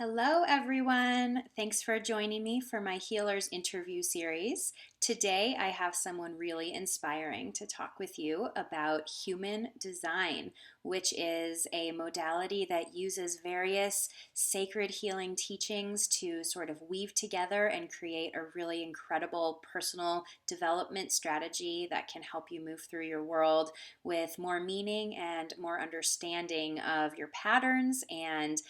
Hello, everyone. Thanks for joining me for my Healers interview series. Today, I have someone really inspiring to talk with you about human design, which is a modality that uses various sacred healing teachings to sort of weave together and create a really incredible personal development strategy that can help you move through your world with more meaning and more understanding of your patterns and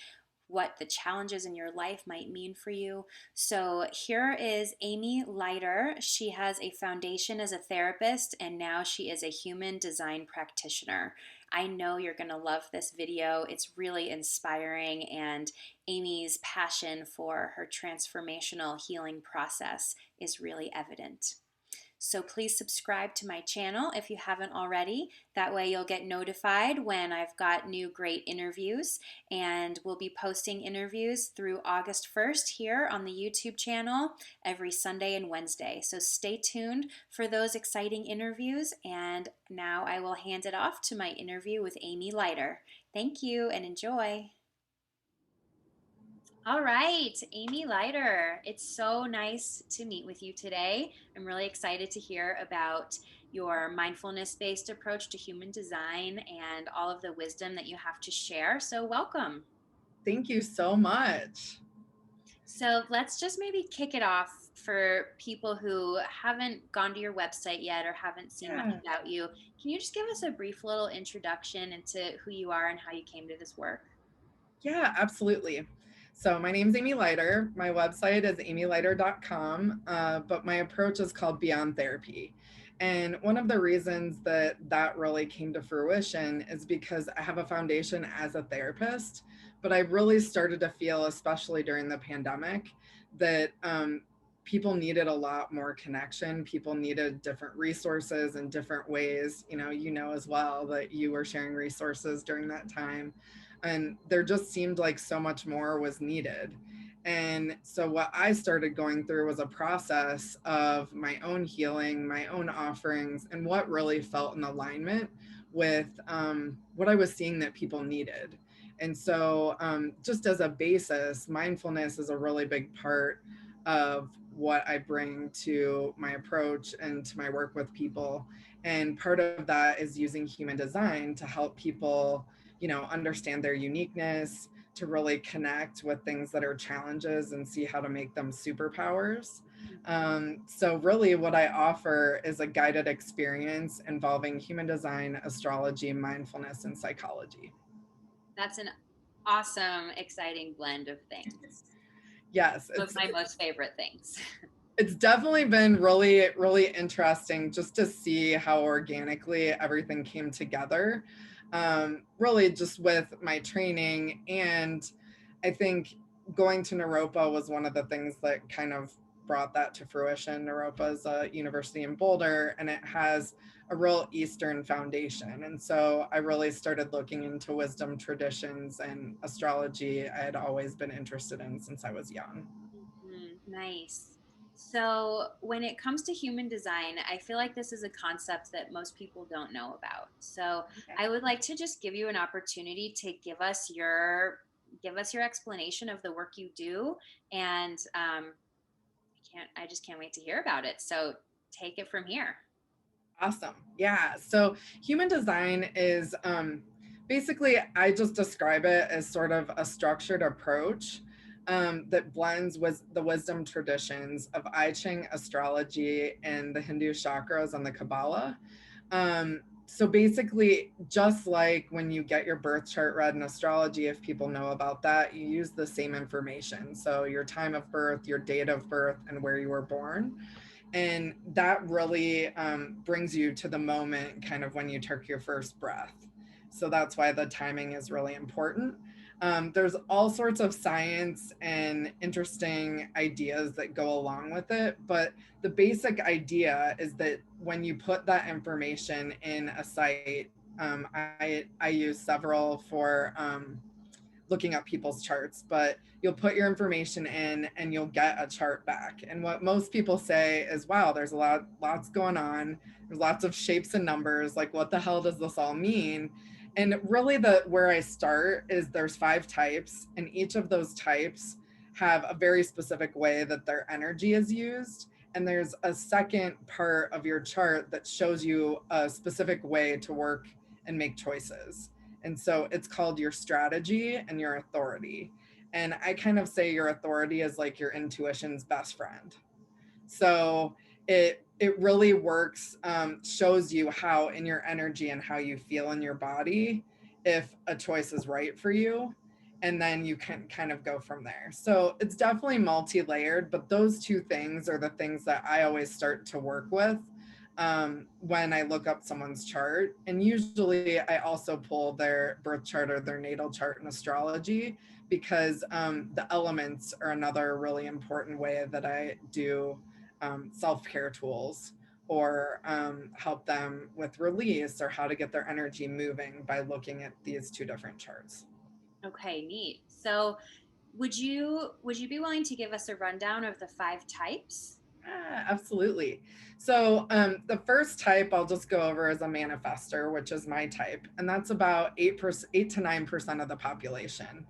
what the challenges in your life might mean for you. So, here is Amy Leiter. She has a foundation as a therapist, and now she is a human design practitioner. I know you're going to love this video. It's really inspiring, and Amy's passion for her transformational healing process is really evident. So please subscribe to my channel if you haven't already. That way you'll get notified when I've got new great interviews, and we'll be posting interviews through August 1st here on the YouTube channel every Sunday and Wednesday. So stay tuned for those exciting interviews, and now I will hand it off to my interview with Amy Leiter. Thank you and enjoy. All right, Amy Leiter, it's so nice to meet with you today. I'm really excited to hear about your mindfulness based approach to human design and all of the wisdom that you have to share. So, welcome. Thank you so much. So, let's just maybe kick it off for people who haven't gone to your website yet or haven't seen much Yeah, about you. Can you just give us a brief little introduction into who you are and how you came to this work? yeah, absolutely. So my name's Amy Leiter. My website is amyleiter.com, but my approach is called Beyond Therapy. And one of the reasons that that really came to fruition is because I have a foundation as a therapist, but I really started to feel, especially during the pandemic, that people needed a lot more connection. People needed different resources and different ways. You know as well that you were sharing resources during that time, and there just seemed like so much more was needed. And so what I started going through was a process of my own healing, my own offerings, and what really felt in alignment with what I was seeing that people needed. And so, just as a basis, mindfulness is a really big part of what I bring to my approach and to my work with people. And part of that is using human design to help people, understand their uniqueness, to really connect with things that are challenges and see how to make them superpowers. So, really, what I offer is a guided experience involving human design, astrology, mindfulness, and psychology. That's an awesome, exciting blend of things. Yes, Some of my most favorite things. it's definitely been really, really interesting just to see how organically everything came together. Really, just with my training. And I think going to Naropa was one of the things that kind of brought that to fruition. Naropa is a university in Boulder, and it has a real Eastern foundation. And so I really started looking into wisdom traditions and astrology. I had always been interested in since I was young. Nice. So, when it comes to human design, I feel like this is a concept that most people don't know about. So, I would like to just give you an opportunity to give us your explanation of the work you do, and I just can't wait to hear about it. So, take it from here. Awesome. Yeah. So human design is basically, I just describe it as sort of a structured approach that blends with the wisdom traditions of I Ching astrology and the Hindu chakras and the Kabbalah. So basically, just like when you get your birth chart read in astrology, if people know about that, you use the same information. So your time of birth, your date of birth, and where you were born. And that really brings you to the moment kind of when you took your first breath. So that's why the timing is really important. There's all sorts of science and interesting ideas that go along with it, but the basic idea is that when you put that information in a site, I use several for looking up people's charts, but you'll put your information in and you'll get a chart back. And what most people say is, wow, there's lots going on. There's lots of shapes and numbers. Like, what the hell does this all mean? And really the where I start is there's 5 types, and each of those types have a very specific way that their energy is used. And there's a second part of your chart that shows you a specific way to work and make choices. And so it's called your strategy and your authority. And I kind of say your authority is like your intuition's best friend. So it really works, shows you how in your energy and how you feel in your body if a choice is right for you, and then you can kind of go from there. So it's definitely multi-layered, but those 2 things are the things that I always start to work with, when I look up someone's chart. And usually I also pull their birth chart or their natal chart in astrology, because the elements are another really important way that I do self-care tools, or help them with release or how to get their energy moving by looking at these 2 different charts. Okay, neat. So, would you be willing to give us a rundown of the 5 types? Absolutely. So the first type I'll just go over as a manifester, which is my type, and that's about 8%, 8 to 9% of the population.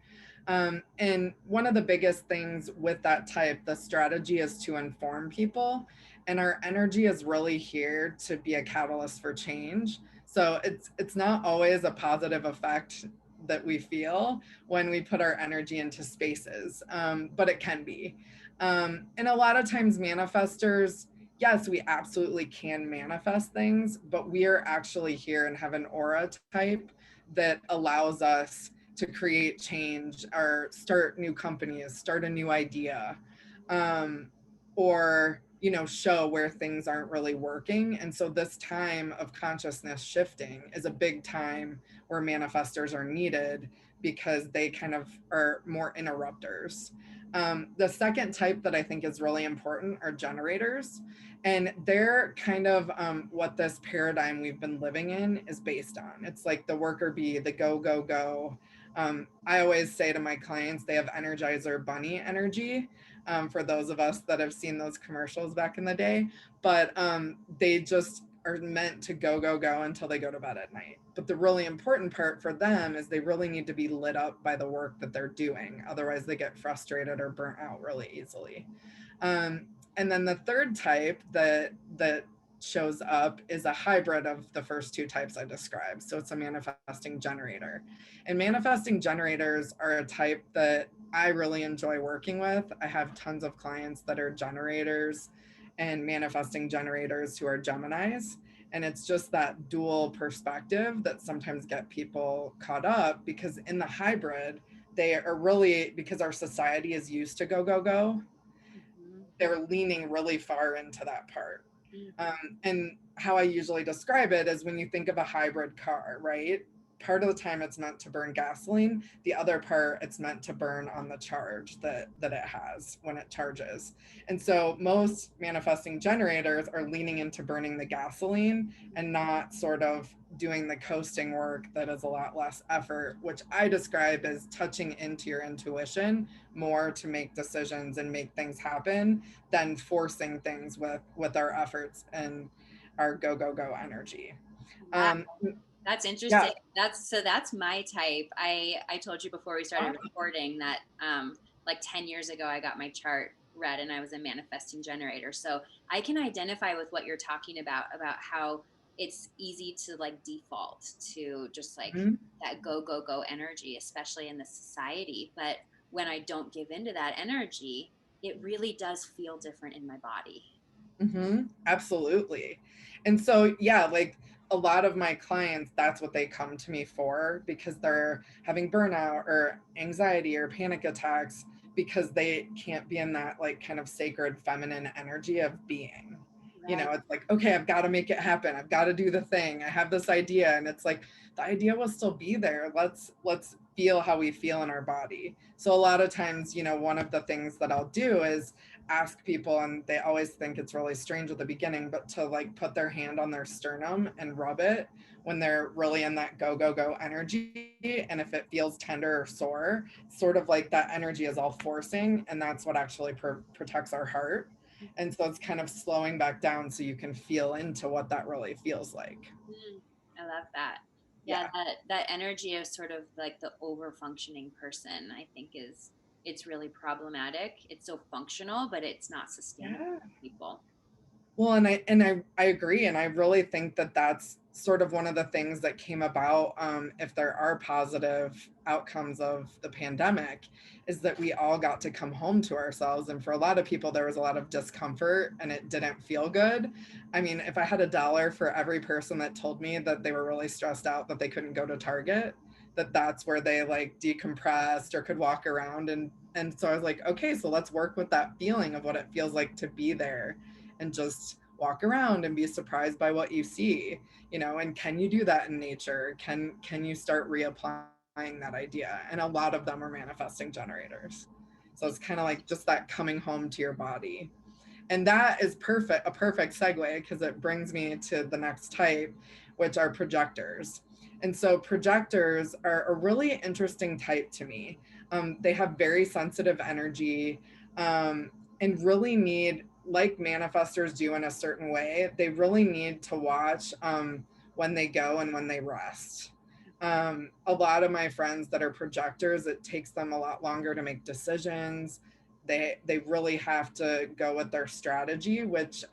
And one of the biggest things with that type, the strategy is to inform people, and our energy is really here to be a catalyst for change. So it's not always a positive effect that we feel when we put our energy into spaces, but it can be. And a lot of times, manifestors, yes, we absolutely can manifest things, but we are actually here and have an aura type that allows us to create change or start new companies, start a new idea, um, or show where things aren't really working. And so this time of consciousness shifting is a big time where manifestors are needed, because they kind of are more interrupters. The second type that I think is really important are generators. And they're kind of what this paradigm we've been living in is based on. It's like the worker bee, the go, go, go. I always say to my clients, they have Energizer Bunny energy, for those of us that have seen those commercials back in the day. But they just are meant to go, go, go until they go to bed at night. But the really important part for them is they really need to be lit up by the work that they're doing. Otherwise, they get frustrated or burnt out really easily. Um, and then the third type that shows up is a hybrid of the first 2 types I described. So it's a manifesting generator. And manifesting generators are a type that I really enjoy working with. I have tons of clients that are generators and manifesting generators who are Geminis. And it's just that dual perspective that sometimes get people caught up, because in the hybrid, they are really, because our society is used to go, go, go, Mm-hmm. they're leaning really far into that part. Mm-hmm. And how I usually describe it is when you think of a hybrid car, right? Part of the time it's meant to burn gasoline. The other part it's meant to burn on the charge that it has when it charges. And so most manifesting generators are leaning into burning the gasoline and not sort of doing the coasting work that is a lot less effort, which I describe as touching into your intuition more to make decisions and make things happen than forcing things with our efforts and our go, go, go energy. Wow, um that's interesting. yeah. That's my type. I told you before we started recording that like 10 years ago I got my chart read and I was a manifesting generator. So I can identify with what you're talking about how it's easy to like default to just like Mhm. that go go go energy, especially in this society. But when I don't give into that energy, it really does feel different in my body. Absolutely. And so, yeah, like a lot of my clients, that's what they come to me for, because they're having burnout or anxiety or panic attacks, because they can't be in that like kind of sacred feminine energy of being. Right. It's like, okay, I've got to make it happen. I've got to do the thing. I have this idea, and it's like the idea will still be there. Let's feel how we feel in our body. So a lot of times, one of the things that I'll do is ask people, and they always think it's really strange at the beginning, but to like put their hand on their sternum and rub it when they're really in that go, go, go energy. And if it feels tender or sore, sort of like that energy is all forcing. And that's what actually protects our heart. And so it's kind of slowing back down so you can feel into what that really feels like. Mm, I love that. Yeah, Yeah. that energy of sort of like the over functioning person, I think it's really problematic. It's so functional, but it's not sustainable Yeah. for people. Well, and I agree, and I really think that that's sort of one of the things that came about. If there are positive outcomes of the pandemic, is that we all got to come home to ourselves, and for a lot of people, there was a lot of discomfort, and it didn't feel good. I mean, if I had $1 for every person that told me that they were really stressed out that they couldn't go to Target, that's where they like decompressed or could walk around, and so I was like, okay, so let's work with that feeling of what it feels like to be there and just walk around and be surprised by what you see, and can you do that in nature? Can you start reapplying that idea? And a lot of them are manifesting generators. So it's kind of like just that coming home to your body. And that is a perfect segue because it brings me to the next type, which are projectors. And so projectors are a really interesting type to me. They have very sensitive energy, and really need, like manifestors do in a certain way, they really need to watch when they go and when they rest. A lot of my friends that are projectors, it takes them a lot longer to make decisions. They really have to go with their strategy, which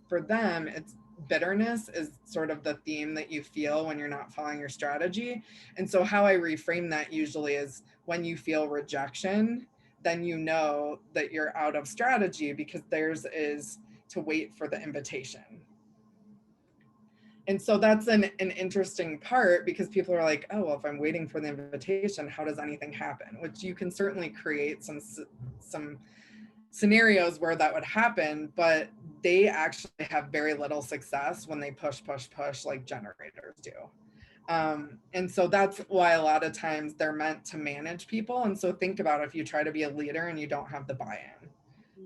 for them, it's bitterness is sort of the theme that you feel when you're not following your strategy. And so how I reframe that usually is when you feel rejection, then you know that you're out of strategy because theirs is to wait for the invitation. And so that's an interesting part because people are like, oh, well, if I'm waiting for the invitation, how does anything happen? Which you can certainly create some scenarios where that would happen, but they actually have very little success when they push like generators do. And so that's why a lot of times they're meant to manage people. And so think about if you try to be a leader and you don't have the buy-in,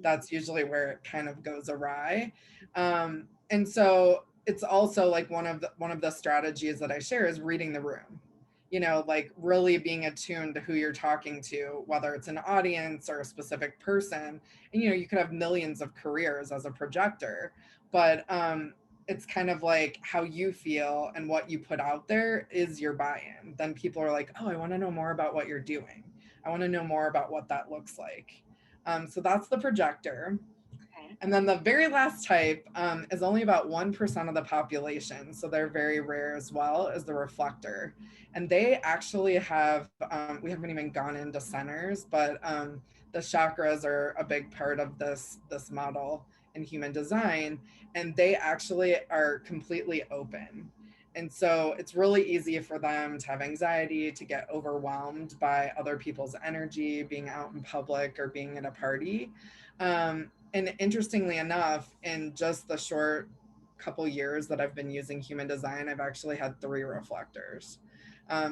that's usually where it kind of goes awry. And so it's also like one of the strategies that I share is reading the room. Like really being attuned to who you're talking to, whether it's an audience or a specific person. And you could have millions of careers as a projector, but it's kind of like how you feel and what you put out there is your buy-in. Then people are like, oh, I want to know more about what you're doing. I want to know more about what that looks like. So that's the projector. Okay. And then the very last type is only about 1% of the population. So they're very rare as well as the reflector. And they actually have, we haven't even gone into centers, but the chakras are a big part of this model in human design. And they actually are completely open. And so it's really easy for them to have anxiety, to get overwhelmed by other people's energy, being out in public or being at a party. And interestingly enough, in just the short couple years that I've been using human design, I've actually had 3 reflectors.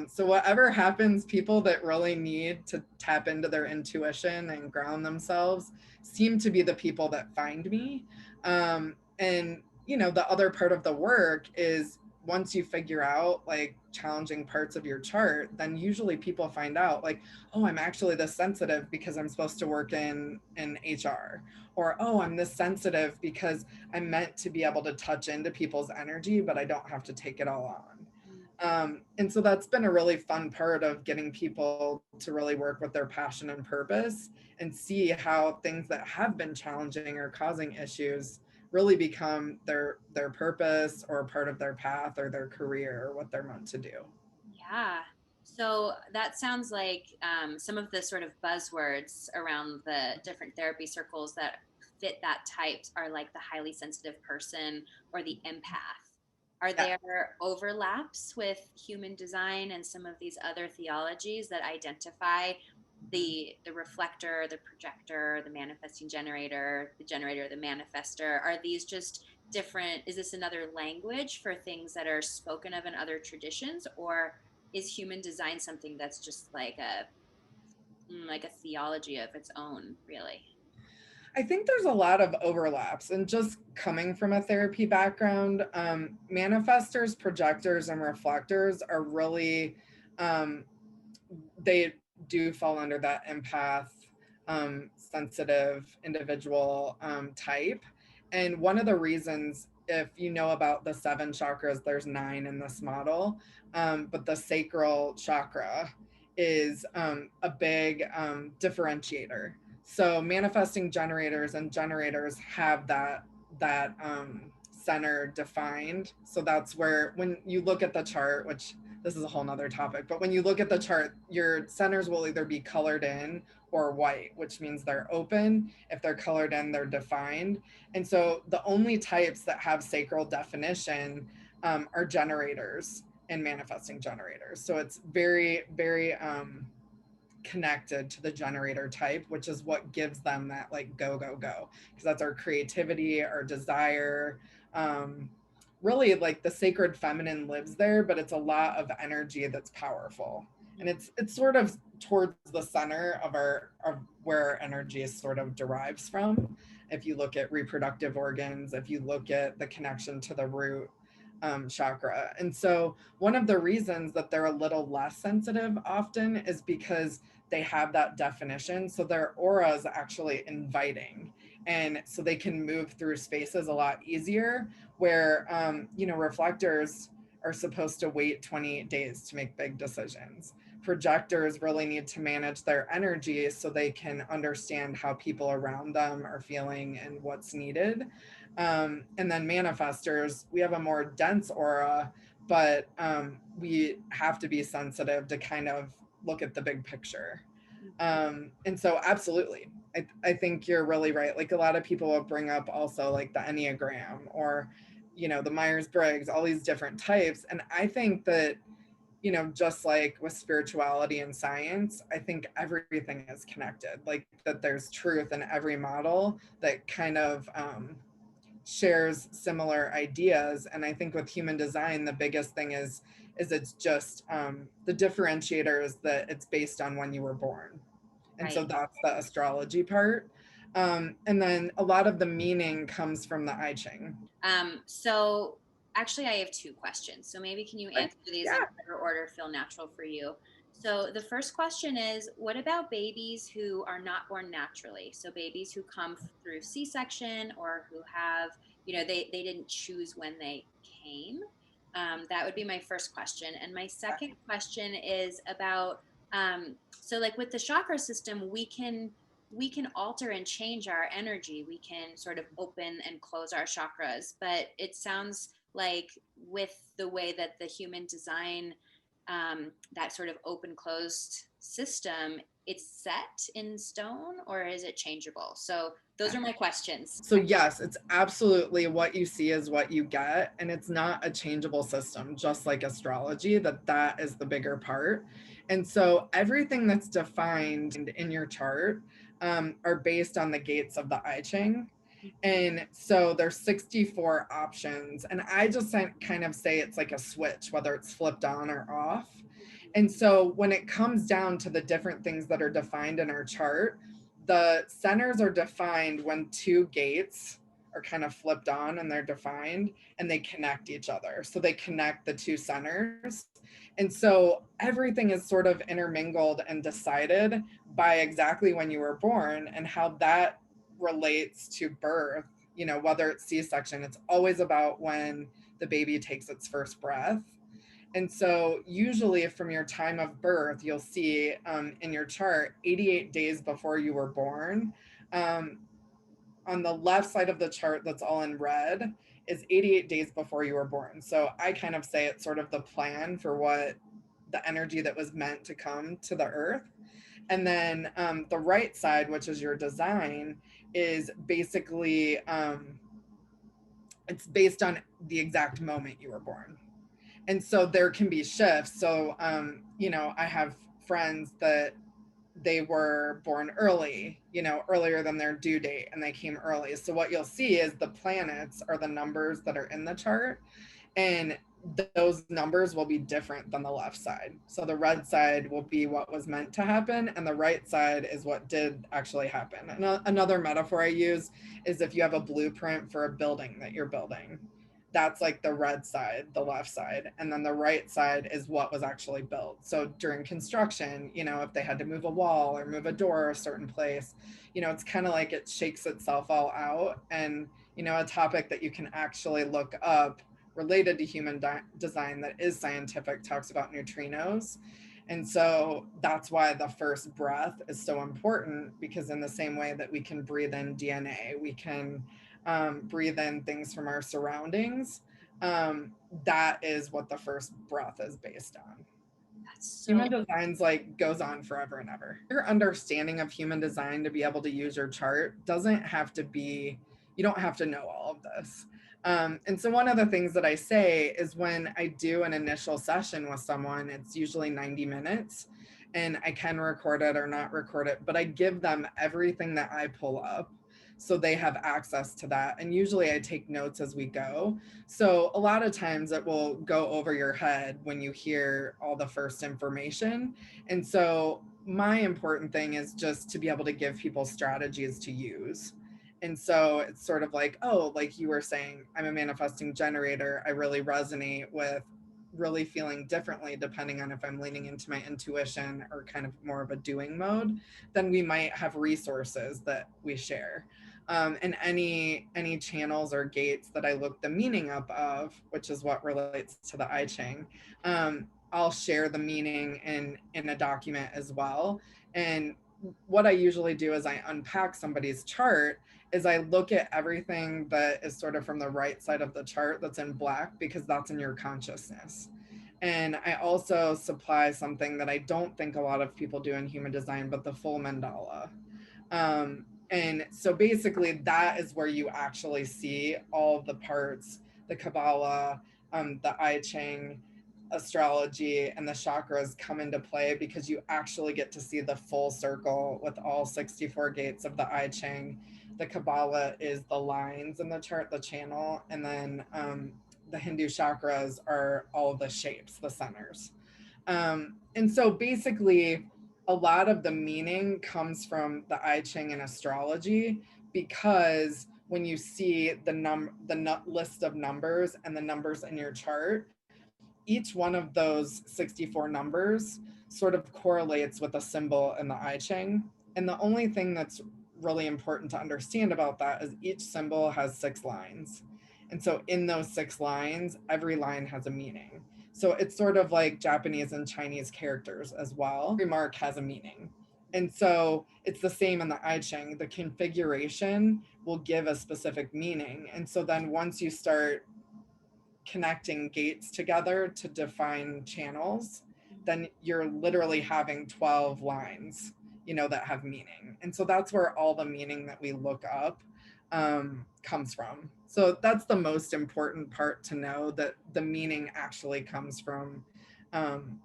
So whatever happens, people that really need to tap into their intuition and ground themselves seem to be the people that find me. And the other part of the work is once you figure out like challenging parts of your chart, then usually people find out like, oh, I'm actually this sensitive because I'm supposed to work in HR, or oh, I'm this sensitive because I'm meant to be able to touch into people's energy, but I don't have to take it all on. And so that's been a really fun part of getting people to really work with their passion and purpose and see how things that have been challenging or causing issues really become their purpose or part of their path or their career or what they're meant to do. Yeah. So that sounds like some of the sort of buzzwords around the different therapy circles that fit that type are like the highly sensitive person or the empath. Are Yeah. there overlaps with human design and some of these other theologies that identify the reflector, the projector, the manifesting generator, the generator, the manifester? Are these just different? Is this another language for things that are spoken of in other traditions, or is human design something that's just like a theology of its own, really? I think there's a lot of overlaps, and just coming from a therapy background, manifestors, projectors, and reflectors are really, um, they do fall under that empath, sensitive individual type. And one of the reasons if you know about the 7 chakras, there's 9 in this model, but the sacral chakra is a big differentiator. So manifesting generators and generators have that center defined. So that's where, when you look at the chart, which this is a whole nother topic, but when you look at the chart, your centers will either be colored in or white, which means they're open. If they're colored in, they're defined. And so the only types that have sacral definition are generators and manifesting generators. So it's very, very connected to the generator type, which is what gives them that like go, go, go. Because that's our creativity, our desire. Really, like the sacred feminine lives there, but it's a lot of energy that's powerful. And it's sort of towards the center of our of where our energy is sort of derives from. If you look at reproductive organs, if you look at the connection to the root chakra. And so one of the reasons that they're a little less sensitive often is because they have that definition. So their aura is actually inviting. And so they can move through spaces a lot easier, where, reflectors are supposed to wait 28 days to make big decisions. Projectors really need to manage their energy so they can understand how people around them are feeling and what's needed. And then manifestors, we have a more dense aura, but we have to be sensitive to kind of look at the big picture. And so absolutely, I think you're really right. Like a lot of people will bring up also like the Enneagram or, the Myers-Briggs, all these different types. And I think that, just like with spirituality and science, I think everything is connected, like that there's truth in every model that kind of shares similar ideas. And I think with human design, the biggest thing is it's just the differentiator is that it's based on when you were born. And Right. so that's the astrology part. And then a lot of the meaning comes from the I Ching. So actually, I have two questions. So maybe can you Right? answer these in Yeah. whatever order feel natural for you? So the first question is, what about babies who are not born naturally? So babies who come through C-section or who have, they didn't choose when they came. That would be my first question. And my second question is about, so like with the chakra system, we can alter and change our energy. We can sort of open and close our chakras. But it sounds like with the way that the human design, that sort of open closed system, it's set in stone or is it changeable? So those are my questions. So yes, it's absolutely what you see is what you get, and it's not a changeable system, just like astrology, that is the bigger part. And so everything that's defined in your chart are based on the gates of the I Ching. And so there's 64 options, and I just kind of say it's like a switch, whether it's flipped on or off. And so when it comes down to the different things that are defined in our chart, the centers are defined when two gates are kind of flipped on and they're defined and they connect each other. So they connect the two centers. And so everything is sort of intermingled and decided by exactly when you were born and how that relates to birth. Whether it's C-section, it's always about when the baby takes its first breath. And so usually from your time of birth, you'll see in your chart 88 days before you were born. Um, on the left side of the chart that's all in red is 88 days before you were born. So I kind of say it's sort of the plan for what the energy that was meant to come to the earth. And then the right side, which is your design, is basically it's based on the exact moment you were born. And so there can be shifts. So I have friends that they were born early, earlier than their due date, and they came early. So what you'll see is the planets are the numbers that are in the chart, and those numbers will be different than the left side. So the red side will be what was meant to happen, and the right side is what did actually happen. And another metaphor I use is if you have a blueprint for a building that you're building. that's like the red side, the left side. And then the right side is what was actually built. So during construction, if they had to move a wall or move a door a certain place, it's kind of like it shakes itself all out. And, a topic that you can actually look up related to human design that is scientific talks about neutrinos. And so that's why the first breath is so important, because in the same way that we can breathe in DNA, we can breathe in things from our surroundings. Um, that is what the first breath is based on. That's so Human design's like goes on forever and ever. Your understanding of human design to be able to use your chart doesn't have to be, you don't have to know all of this. And so one of the things that I say is when I do an initial session with someone, it's usually 90 minutes, and I can record it or not record it, but I give them everything that I pull up so they have access to that. And usually I take notes as we go. So a lot of times it will go over your head when you hear all the first information. And so my important thing is just to be able to give people strategies to use. And so it's sort of like, oh, like you were saying, I'm a manifesting generator. I really resonate with really feeling differently depending on if I'm leaning into my intuition or kind of more of a doing mode. Then we might have resources that we share. And any channels or gates that I look the meaning up of, which is what relates to the I Ching, I'll share the meaning in a document as well. And what I usually do is I unpack somebody's chart is I look at everything that is sort of from the right side of the chart that's in black, because that's in your consciousness. And I also supply something that I don't think a lot of people do in human design, but the full mandala. And so basically, that is where you actually see all the parts, the Kabbalah, the I Ching, astrology, and the chakras come into play, because you actually get to see the full circle with all 64 gates of the I Ching. The Kabbalah is the lines in the chart, the channel, and then the Hindu chakras are all the shapes, the centers. And so basically, a lot of the meaning comes from the I Ching and astrology, because when you see the list of numbers and the numbers in your chart, each one of those 64 numbers sort of correlates with a symbol in the I Ching. And the only thing that's really important to understand about that is each symbol has 6 lines. And so in those 6 lines, every line has a meaning. So it's sort of like Japanese and Chinese characters as well. Every mark has a meaning. And so it's the same in the I Ching. The configuration will give a specific meaning. And so then once you start connecting gates together to define channels, then you're literally having 12 lines, that have meaning. And so that's where all the meaning that we look up comes from. So that's the most important part to know, that the meaning actually comes from um,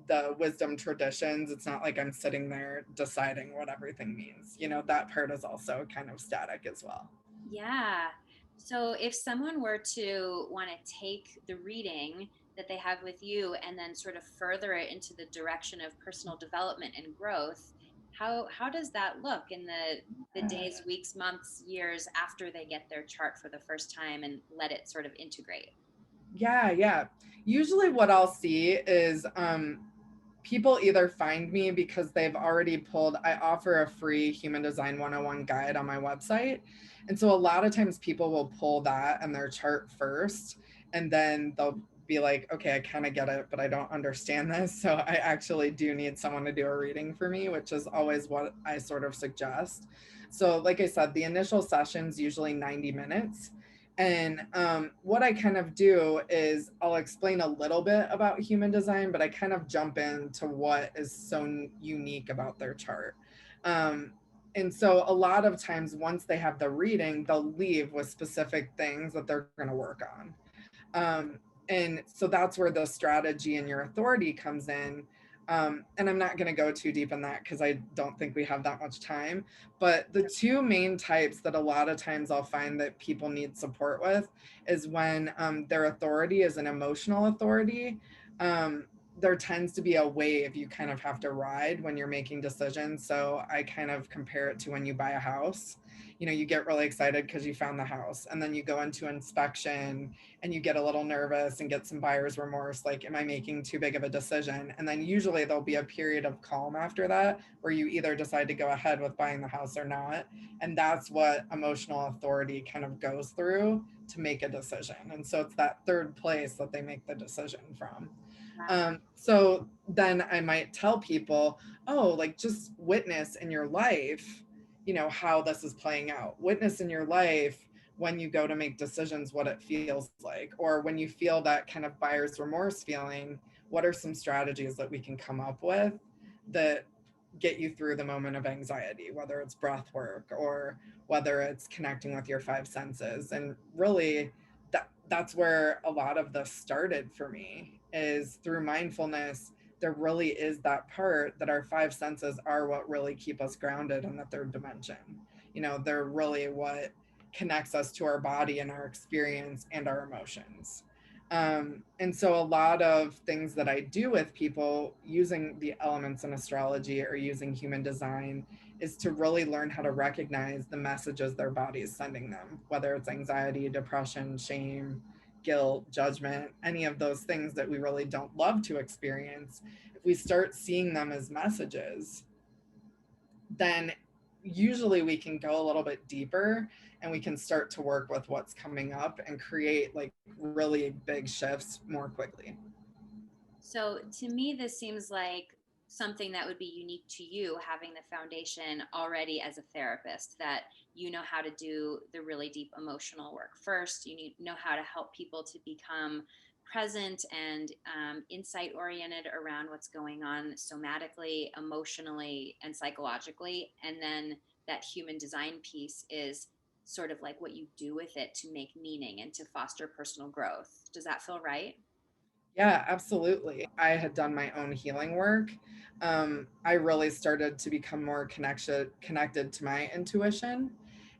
the wisdom traditions. It's not like I'm sitting there deciding what everything means. That part is also kind of static as well. Yeah. So if someone were to want to take the reading that they have with you and then sort of further it into the direction of personal development and growth, how does that look in the days, weeks, months, years after they get their chart for the first time and let it sort of integrate? Yeah, yeah. Usually what I'll see is people either find me because they've already pulled, I offer a free human design 101 guide on my website. And so a lot of times people will pull that and their chart first, and then they'll be like, okay, I kind of get it, but I don't understand this. So I actually do need someone to do a reading for me, which is always what I sort of suggest. So, like I said, the initial session's usually 90 minutes. And what I kind of do is I'll explain a little bit about human design, but I kind of jump into what is so unique about their chart. Um, and so a lot of times, once they have the reading, they'll leave with specific things that they're going to work on. And so that's where the strategy and your authority comes in. And I'm not going to go too deep in that because I don't think we have that much time. But the two main types that a lot of times I'll find that people need support with is when their authority is an emotional authority. Um, there tends to be a wave you kind of have to ride when you're making decisions. So I kind of compare it to when you buy a house. You get really excited because you found the house, and then you go into inspection and you get a little nervous and get some buyer's remorse, like, am I making too big of a decision? And then usually there'll be a period of calm after that where you either decide to go ahead with buying the house or not. And that's what emotional authority kind of goes through to make a decision. And so it's that third place that they make the decision from. Wow. So then I might tell people, oh, like, just witness in your life, how this is playing out. Witness in your life when you go to make decisions, what it feels like. Or when you feel that kind of buyer's remorse feeling, what are some strategies that we can come up with that get you through the moment of anxiety, whether it's breath work or whether it's connecting with your five senses. And really, that's where a lot of this started for me, is through mindfulness. There really is that part that our five senses are what really keep us grounded in the third dimension. They're really what connects us to our body and our experience and our emotions. And so a lot of things that I do with people using the elements in astrology or using human design is to really learn how to recognize the messages their body is sending them, whether it's anxiety, depression, shame, guilt, judgment, any of those things that we really don't love to experience. If we start seeing them as messages, then usually we can go a little bit deeper and we can start to work with what's coming up and create like really big shifts more quickly. So to me, this seems like something that would be unique to you, having the foundation already as a therapist, that you know how to do the really deep emotional work first. Know how to help people to become present and insight oriented around what's going on somatically, emotionally, and psychologically. And then that human design piece is sort of like what you do with it to make meaning and to foster personal growth. Does that feel right? Yeah, absolutely. I had done my own healing work. I really started to become more connected to my intuition.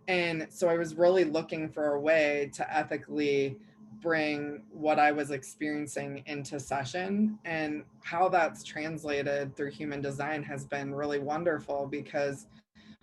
And so I was really looking for a way to ethically bring what I was experiencing into session. And how that's translated through human design has been really wonderful, because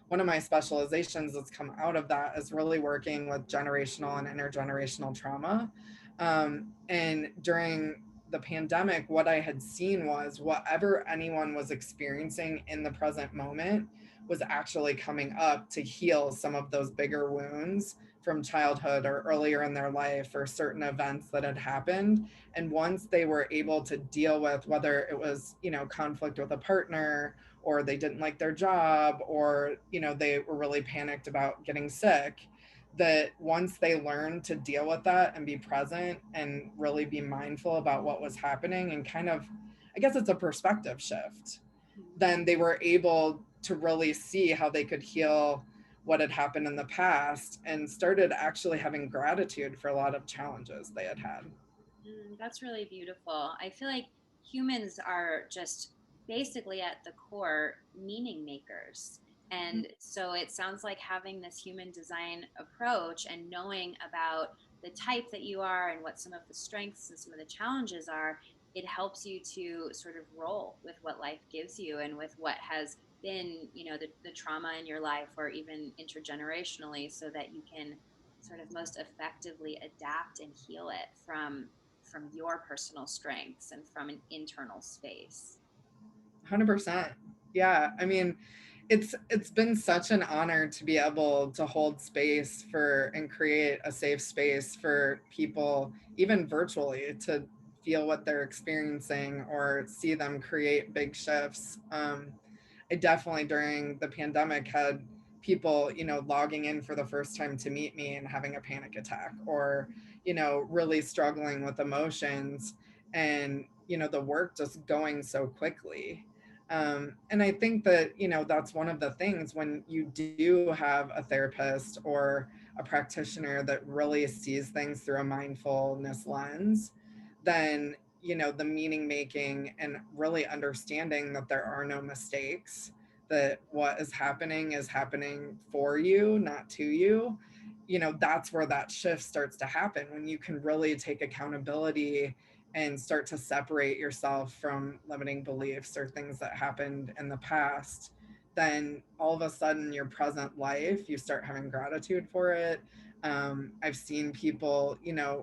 one of my specializations that's come out of that is really working with generational and intergenerational trauma. And during the pandemic, what I had seen was whatever anyone was experiencing in the present moment was actually coming up to heal some of those bigger wounds from childhood or earlier in their life, or certain events that had happened. And once they were able to deal with, whether it was, conflict with a partner, or they didn't like their job, or, they were really panicked about getting sick, that once they learned to deal with that and be present and really be mindful about what was happening, and kind of, I guess it's a perspective shift, then they were able to really see how they could heal what had happened in the past, and started actually having gratitude for a lot of challenges they had had. That's really beautiful. I feel like humans are just basically at the core meaning makers. And so it sounds like having this human design approach and knowing about the type that you are and what some of the strengths and some of the challenges are, it helps you to sort of roll with what life gives you and with what has been, the trauma in your life, or even intergenerationally, so that you can sort of most effectively adapt and heal it from your personal strengths and from an internal space. 100%. Yeah, I mean, it's been such an honor to be able to hold space for and create a safe space for people, even virtually, to feel what they're experiencing or see them create big shifts. I definitely, during the pandemic, had people, logging in for the first time to meet me and having a panic attack, or, really struggling with emotions, and, the work just going so quickly. And I think that, that's one of the things when you do have a therapist or a practitioner that really sees things through a mindfulness lens, then, the meaning making and really understanding that there are no mistakes, that what is happening for you, not to you. That's where that shift starts to happen, when you can really take accountability and start to separate yourself from limiting beliefs or things that happened in the past, then all of a sudden your present life, you start having gratitude for it. I've seen people,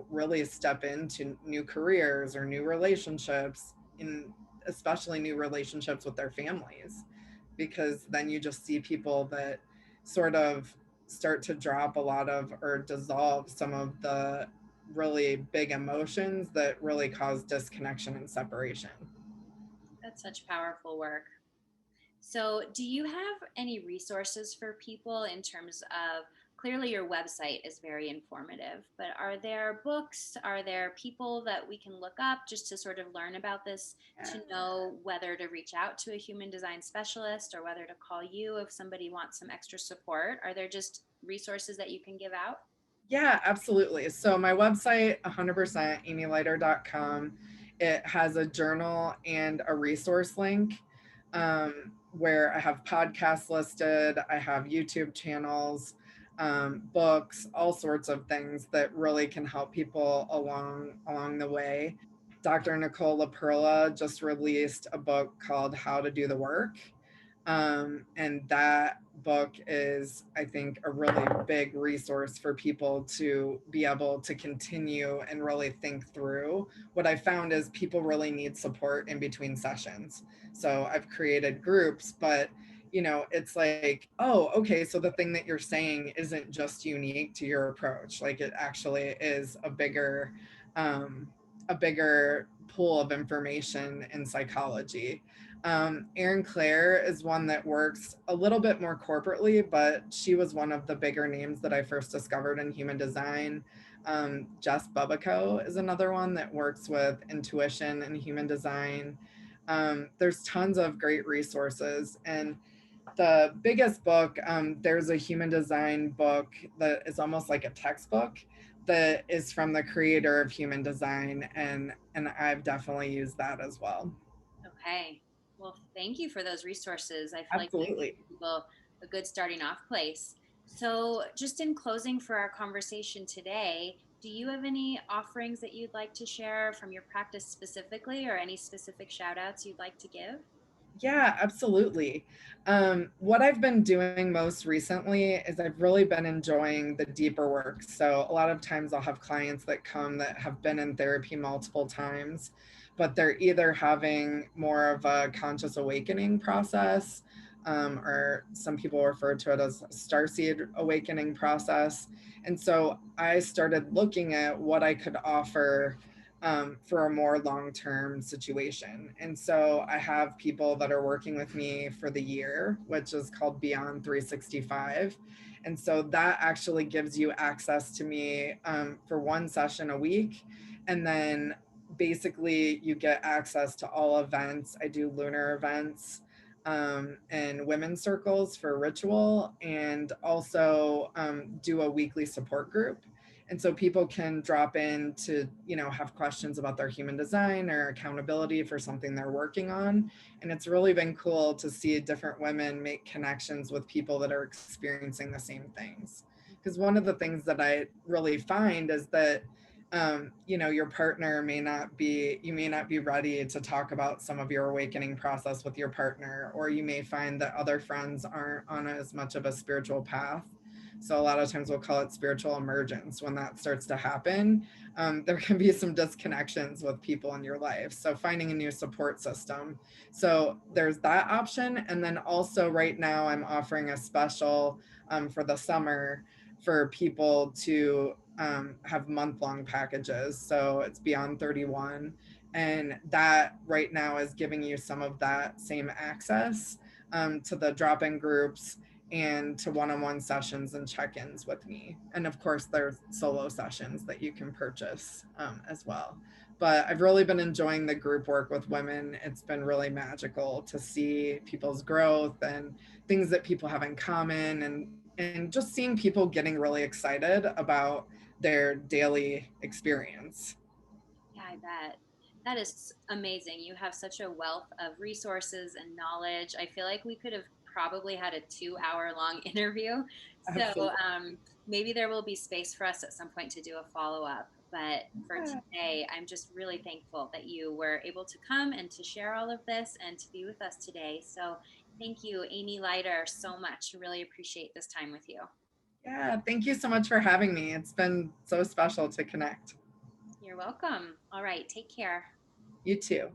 really step into new careers or new relationships, in especially new relationships with their families, because then you just see people that sort of start to drop a lot of or dissolve some of the really big emotions that really cause disconnection and separation. That's such powerful work. So, do you have any resources for people in terms of, clearly your website is very informative, but are there books, are there people that we can look up just to sort of learn about this, to know whether to reach out to a human design specialist or whether to call you if somebody wants some extra support? Are there just resources that you can give out? Yeah, absolutely. So my website, 100% amylighter.com, it has a journal and a resource link, where I have podcasts listed, I have YouTube channels, books, all sorts of things that really can help people along the way. Dr. Nicole LaPerla just released a book called How to Do the Work. And that book is, I think, a really big resource for people to be able to continue and really think through. What I found is people really need support in between sessions. So I've created groups, but it's like, oh, okay, so the thing that you're saying isn't just unique to your approach. Like it actually is um, a bigger pool of information in psychology. Erin Claire is one that works a little bit more corporately, but she was one of the bigger names that I first discovered in human design. Jess Bubico is another one that works with intuition and human design. There's tons of great resources. And the biggest book, there's a human design book that is almost like a textbook that is from the creator of human design. And I've definitely used that as well. Okay. Well, thank you for those resources. I feel like that Absolutely. gives people a good starting off place. So, just in closing for our conversation today, do you have any offerings that you'd like to share from your practice specifically, or any specific shout outs you'd like to give? Yeah, absolutely. What I've been doing most recently is I've really been enjoying the deeper work. So, a lot of times I'll have clients that come that have been in therapy multiple times, but they're either having more of a conscious awakening process, or some people refer to it as starseed awakening process. And so I started looking at what I could offer, for a more long term situation. And so I have people that are working with me for the year, which is called Beyond 365. And so that actually gives you access to me, for one session a week. And then basically you get access to all events. I do lunar events, and women's circles for ritual, and also do a weekly support group. And so people can drop in to have questions about their human design or accountability for something they're working on. And it's really been cool to see different women make connections with people that are experiencing the same things, because one of the things that I really find is that your partner may not be, you may not be ready to talk about some of your awakening process with your partner, or you may find that other friends aren't on as much of a spiritual path. So a lot of times we'll call it spiritual emergence. When that starts to happen, there can be some disconnections with people in your life. So finding a new support system. So there's that option. And then also right now I'm offering a special, for the summer, for people to have month-long packages. So it's Beyond 31. And that right now is giving you some of that same access, to the drop-in groups and to one-on-one sessions and check-ins with me. And of course, there's solo sessions that you can purchase, as well. But I've really been enjoying the group work with women. It's been really magical to see people's growth and things that people have in common, and just seeing people getting really excited about their daily experience. Yeah, I bet. That is amazing. You have such a wealth of resources and knowledge. I feel like we could have probably had a 2 hour long interview. So Absolutely. maybe there will be space for us at some point to do a follow up. But for Yeah. today, I'm just really thankful that you were able to come and to share all of this and to be with us today. So thank you, Amy Leiter, so much. Really appreciate this time with you. Yeah, thank you so much for having me. It's been so special to connect. You're welcome. All right, take care. You too.